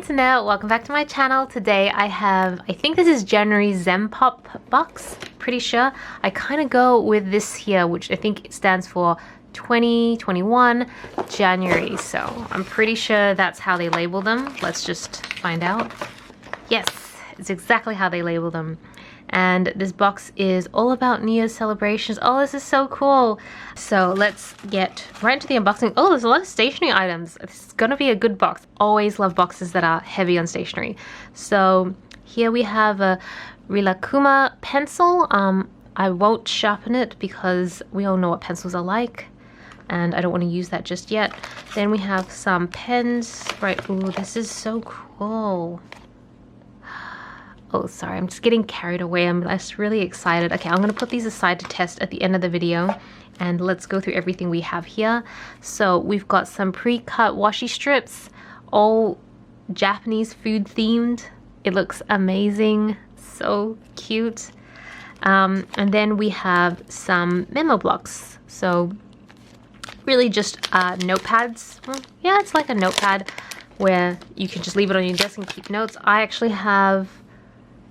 internet, welcome back to my channel. Today I think this is January Zenpop box, pretty sure. I kind of go with this here, which I think stands for 2021 January, so I'm pretty sure that's how they label them. Let's just find out. Yes, it's exactly how they label them. And this box is all about New Year's celebrations. Oh, this is so cool. So let's get right into the unboxing. Oh, there's a lot of stationery items. This is gonna be a good box. Always love boxes that are heavy on stationery. So here we have a Rilakkuma pencil. I won't sharpen it because we all know what pencils are like, and I don't want to use that just yet. Then we have some pens. Right, ooh, this is so cool. Oh, sorry, I'm just getting carried away. I'm just really excited. Okay, I'm gonna put these aside to test at the end of the video, and let's go through everything we have here. So we've got some pre-cut washi strips, all Japanese food themed. It looks amazing, so cute. And then we have some memo blocks. So really just notepads. Well, yeah, it's like a notepad where you can just leave it on your desk and keep notes. I actually have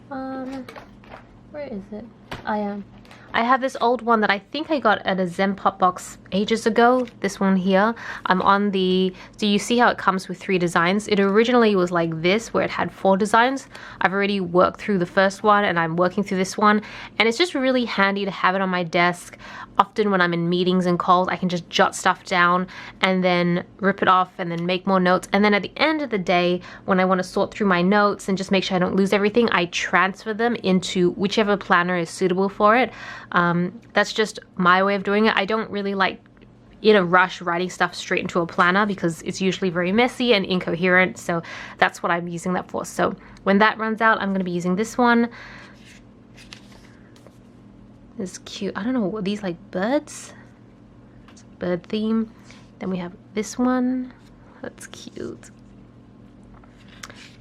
where is it? I have this old one that I think I got at a Zenpop box ages ago. This one here. I'm on the, do you see how it comes with 3 designs? It originally was like this, where it had 4 designs. I've already worked through the first one and I'm working through this one. And it's just really handy to have it on my desk. Often when I'm in meetings and calls, I can just jot stuff down and then rip it off and then make more notes. And then at the end of the day, when I want to sort through my notes and just make sure I don't lose everything, I transfer them into whichever planner is suitable for it. That's just my way of doing it. I don't really like in a rush writing stuff straight into a planner because it's usually very messy and incoherent. So that's what I'm using that for. So when that runs out, I'm going to be using this one. This is cute. I don't know, these like birds? It's a bird theme. Then we have this one. That's cute.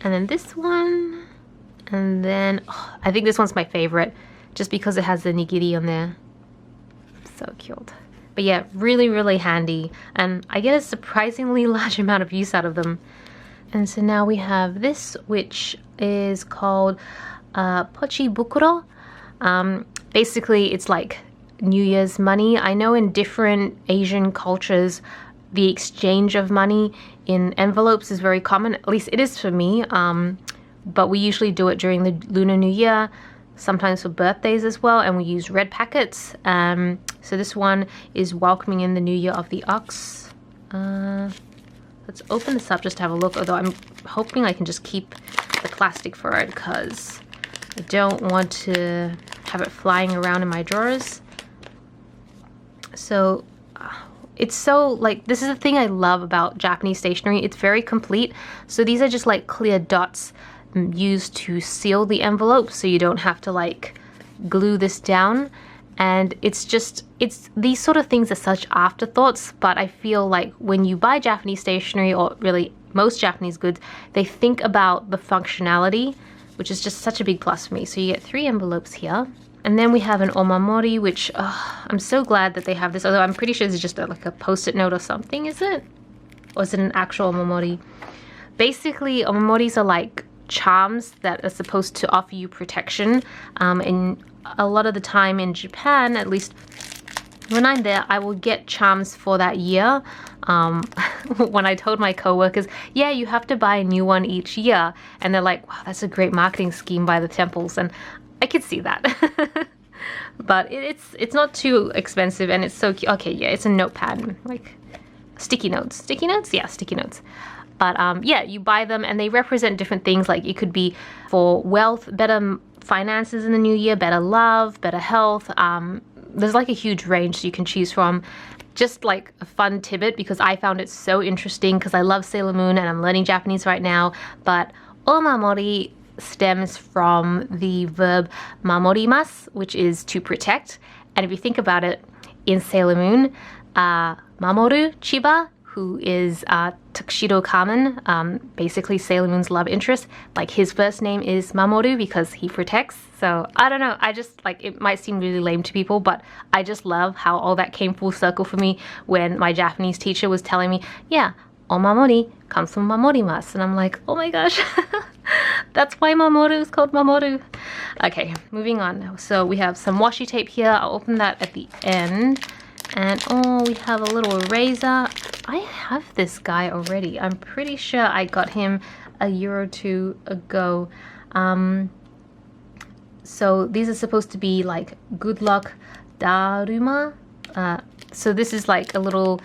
And then this one. And then, oh, I think this one's my favorite just because it has the nigiri on there. So cute. But yeah, really, really handy. And I get a surprisingly large amount of use out of them. And so now we have this, which is called Pochi Bukuro. Basically, it's like New Year's money. I know in different Asian cultures, the exchange of money in envelopes is very common. At least it is for me. But we usually do it during the Lunar New Year, sometimes for birthdays as well, and we use red packets. So this one is welcoming in the New Year of the Ox. Let's open this up just to have a look, although I'm hoping I can just keep the plastic for it because I don't want to have it flying around in my drawers. So it's so, like, this is the thing I love about Japanese stationery. It's very complete. So these are just like clear dots used to seal the envelope, so you don't have to like glue this down. And it's these sort of things are such afterthoughts, but I feel like when you buy Japanese stationery, or really most Japanese goods, they think about the functionality, which is just such a big plus for me. So you get 3 envelopes here. And then we have an omamori, which I'm so glad that they have this, although I'm pretty sure this is just like a post-it note or something, is it? Or is it an actual omamori? Basically, omamoris are like charms that are supposed to offer you protection. And a lot of the time in Japan, at least when I'm there, I will get charms for that year. When I told my coworkers, yeah, you have to buy a new one each year, and they're like, wow, that's a great marketing scheme by the temples, and I could see that. But it's not too expensive, and it's so cute. Okay, yeah, it's a notepad, like sticky notes. Sticky notes? Yeah, sticky notes. But yeah, you buy them and they represent different things. Like it could be for wealth, better finances in the new year, better love, better health. There's like a huge range you can choose from. Just like a fun tidbit, because I found it so interesting because I love Sailor Moon and I'm learning Japanese right now. But omamori stems from the verb mamorimasu, which is to protect. And if you think about it, in Sailor Moon, Mamoru Chiba, who is Tuxedo Kamen, basically Sailor Moon's love interest, like his first name is Mamoru because he protects. So I don't know, I just like, it might seem really lame to people, but I just love how all that came full circle for me when my Japanese teacher was telling me, yeah, Omamori comes from mamorimasu. And I'm like, oh my gosh, that's why Mamoru is called Mamoru. Okay, moving on. So we have some washi tape here. I'll open that at the end. And oh, we have a little eraser. I have this guy already. I'm pretty sure I got him a year or two ago. So these are supposed to be like good luck daruma. So this is like a little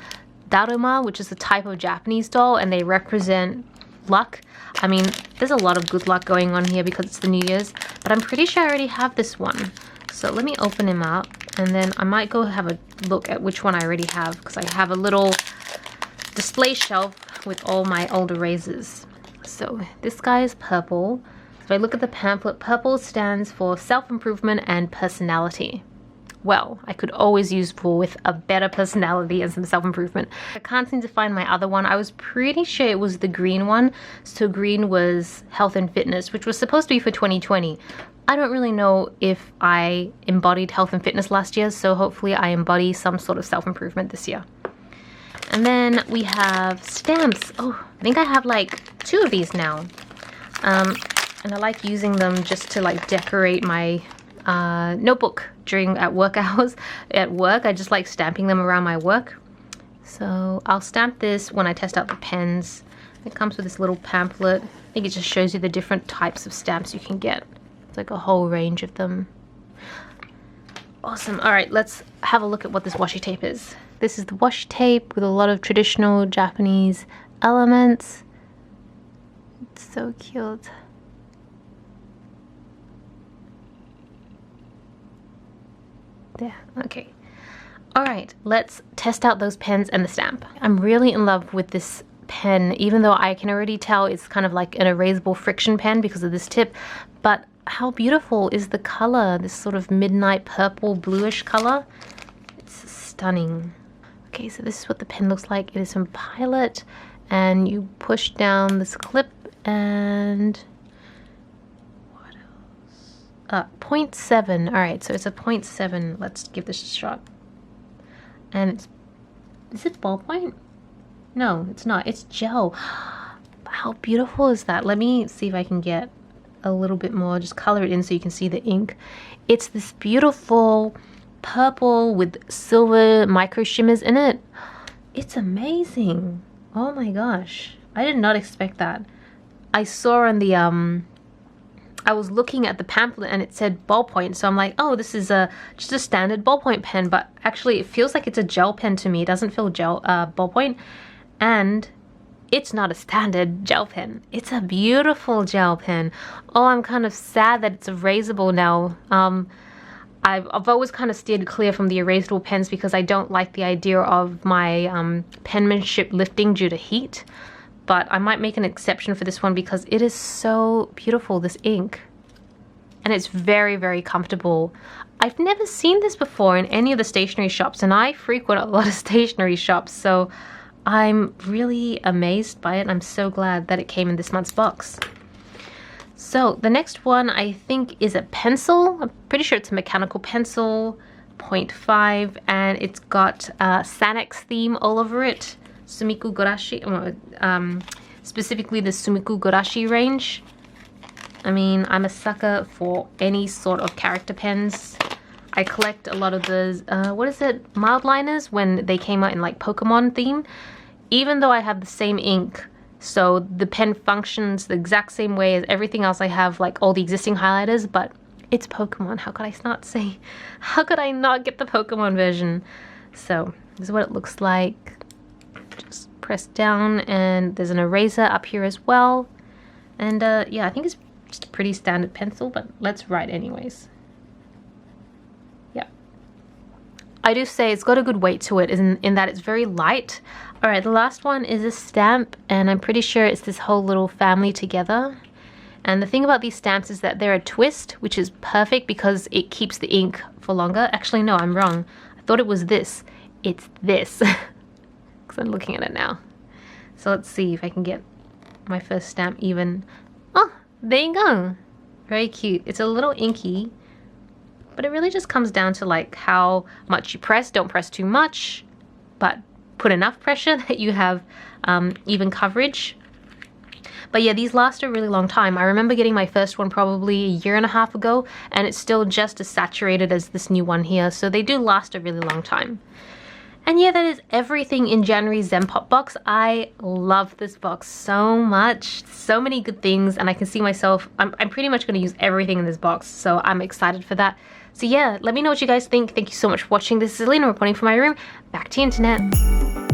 daruma, which is a type of Japanese doll, and they represent luck. I mean, there's a lot of good luck going on here because it's the New Year's, but I'm pretty sure I already have this one. So let me open him up, and then I might go have a look at which one I already have, because I have a little display shelf with all my old erasers. So this guy is purple. If I look at the pamphlet, purple stands for self-improvement and personality. Well, I could always use with a better personality and some self-improvement. I can't seem to find my other one. I was pretty sure it was the green one. So green was health and fitness, which was supposed to be for 2020. I don't really know if I embodied health and fitness last year, so hopefully I embody some sort of self-improvement this year. And then we have stamps. Oh, I think I have like 2 of these now. And I like using them just to like decorate my notebook at work hours. At work, I just like stamping them around my work. So I'll stamp this when I test out the pens. It comes with this little pamphlet. I think it just shows you the different types of stamps you can get. It's like a whole range of them. Awesome. All right, let's have a look at what this washi tape is. This is the washi tape with a lot of traditional Japanese elements. It's so cute. There, okay. All right, let's test out those pens and the stamp. I'm really in love with this pen, even though I can already tell it's kind of like an erasable friction pen because of this tip, but how beautiful is the color, this sort of midnight purple bluish color. It's stunning. Okay, so this is what the pen looks like. It is from Pilot, and you push down this clip and 0.7. All right, so it's a 0.7. Let's give this a shot. And is it ballpoint? No, it's not. It's gel. How beautiful is that? Let me see if I can get a little bit more. Just color it in so you can see the ink. It's this beautiful purple with silver micro shimmers in it. It's amazing. Oh my gosh. I did not expect that. I saw on the I was looking at the pamphlet and it said ballpoint, so I'm like, oh, this is just a standard ballpoint pen, but actually it feels like it's a gel pen to me. It doesn't feel gel ballpoint, and it's not a standard gel pen. It's a beautiful gel pen. Oh, I'm kind of sad that it's erasable now. I've always kind of steered clear from the erasable pens because I don't like the idea of my penmanship lifting due to heat. But I might make an exception for this one because it is so beautiful, this ink. And it's very, very comfortable. I've never seen this before in any of the stationery shops, and I frequent a lot of stationery shops, so I'm really amazed by it. I'm so glad that it came in this month's box. So the next one I think is a pencil. I'm pretty sure it's a mechanical pencil, 0.5, and it's got Sanex theme all over it. Sumiku Gorashi, specifically the Sumiku Gorashi range. I mean, I'm a sucker for any sort of character pens. I collect a lot of the, what is it, mild liners when they came out in like Pokemon theme. Even though I have the same ink, so the pen functions the exact same way as everything else I have, like all the existing highlighters, but it's Pokemon. How could I not say? How could I not get the Pokemon version? So this is what it looks like. Just press down, and there's an eraser up here as well. And yeah, I think it's just a pretty standard pencil, but let's write anyways. Yeah. I do say it's got a good weight to it in that it's very light. All right, the last one is a stamp, and I'm pretty sure it's this whole little family together. And the thing about these stamps is that they're a twist, which is perfect because it keeps the ink for longer. Actually, no, I'm wrong. I thought it was this. It's this. Because I'm looking at it now. So let's see if I can get my first stamp even. Oh, there you go. Very cute. It's a little inky, but it really just comes down to like how much you press. Don't press too much, but put enough pressure that you have even coverage. But yeah, these last a really long time. I remember getting my first one probably a year and a half ago, and it's still just as saturated as this new one here, so they do last a really long time. And yeah, that is everything in January's Zenpop box. I love this box so much. So many good things, and I can see myself, I'm pretty much going to use everything in this box, so I'm excited for that. So yeah, let me know what you guys think. Thank you so much for watching. This is Celina reporting from my room. Back to the internet.